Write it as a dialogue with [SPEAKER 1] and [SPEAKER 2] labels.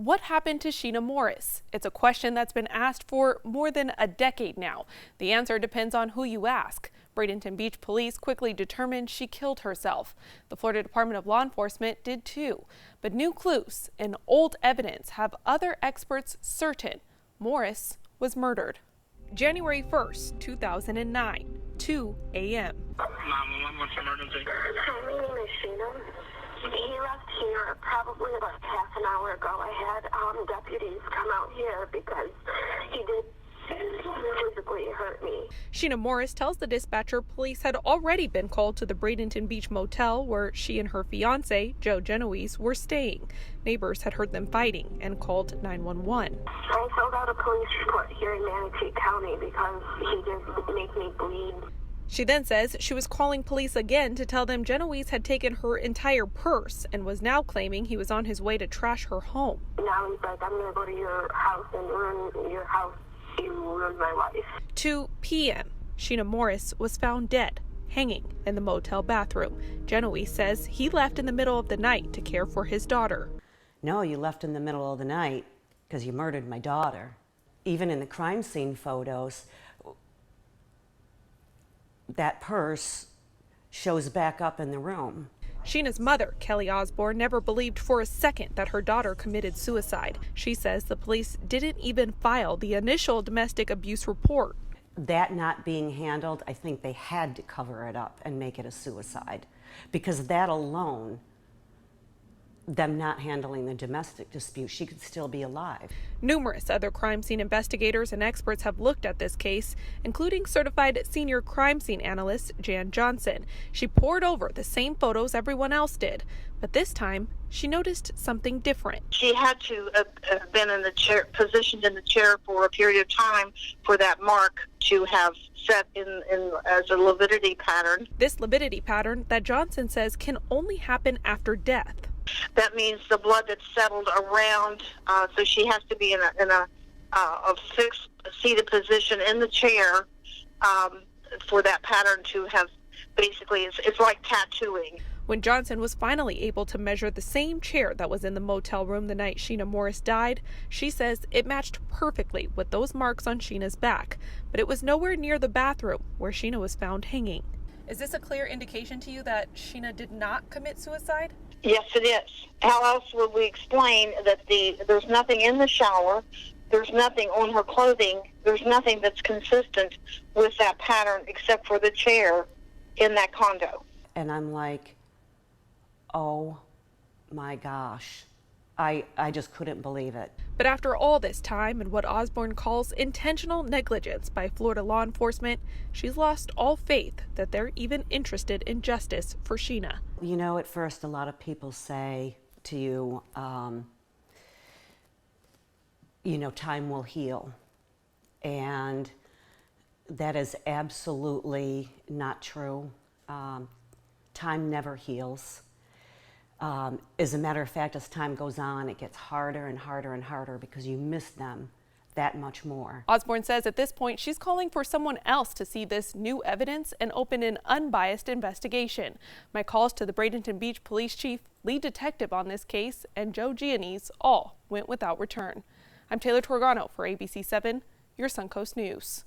[SPEAKER 1] What happened to Sheena Morris? It's a question that's been asked for more than a decade now. The answer depends on who you ask. Bradenton Beach police quickly determined she killed herself. The Florida Department of Law Enforcement did too. But new clues and old evidence have other experts certain Morris was murdered. January 1st, 2009, 2 a.m.
[SPEAKER 2] 911, what's your emergency?
[SPEAKER 3] Hi, my name is Sheena. He left here probably about half an hour ago. I had deputies come out here because he did physically hurt me.
[SPEAKER 1] Sheena Morris tells the dispatcher police had already been called to the Bradenton Beach motel where she and her fiance, Joe Genoese, were staying. Neighbors had heard them fighting and called 911.
[SPEAKER 3] I filled out a police report here in Manatee County because he did make me bleed.
[SPEAKER 1] She then says she was calling police again to tell them Genoese had taken her entire purse and was now claiming he was on his way to trash her home.
[SPEAKER 3] Now he's like, I'm going to go to your house and ruin your house. You ruined my life.
[SPEAKER 1] 2 p.m. Sheena Morris was found dead, hanging in the motel bathroom. Genoese says he left in the middle of the night to care for his daughter.
[SPEAKER 4] No, you left in the middle of the night because you murdered my daughter. Even in the crime scene photos, that purse shows back up in the room.
[SPEAKER 1] Sheena's mother, Kelly Osborne, never believed for a second that her daughter committed suicide. She says the police didn't even file the initial domestic abuse report.
[SPEAKER 4] That not being handled, I think they had to cover it up and make it a suicide, because that alone, them not handling the domestic dispute, she could still be alive.
[SPEAKER 1] Numerous other crime scene investigators and experts have looked at this case, including certified senior crime scene analyst Jan Johnson. She pored over the same photos everyone else did, but this time she noticed something different.
[SPEAKER 5] She had to have been in the chair, positioned in the chair for a period of time for that mark to have set in as a lividity pattern.
[SPEAKER 1] This lividity pattern that Johnson says can only happen after death.
[SPEAKER 5] That means the blood that's settled around, so she has to be in a fixed seated position in the chair for that pattern to have, basically, it's like tattooing.
[SPEAKER 1] When Johnson was finally able to measure the same chair that was in the motel room the night Sheena Morris died, she says it matched perfectly with those marks on Sheena's back, but it was nowhere near the bathroom where Sheena was found hanging. Is this a clear indication to you that Sheena did not commit suicide?
[SPEAKER 5] Yes, it is. How else would we explain that there's nothing in the shower, there's nothing on her clothing, there's nothing that's consistent with that pattern except for the chair in that condo?
[SPEAKER 4] And I'm like, oh my gosh. I just couldn't believe it.
[SPEAKER 1] But after all this time and what Osborne calls intentional negligence by Florida law enforcement, she's lost all faith that they're even interested in justice for Sheena.
[SPEAKER 4] You know, at first a lot of people say to you, time will heal. And that is absolutely not true. Time never heals. As a matter of fact, as time goes on, it gets harder and harder and harder because you miss them that much more.
[SPEAKER 1] Osborne says at this point she's calling for someone else to see this new evidence and open an unbiased investigation. My calls to the Bradenton Beach Police Chief, lead detective on this case, and Joe Genoese all went without return. I'm Taylor Torgano for ABC 7, your Suncoast News.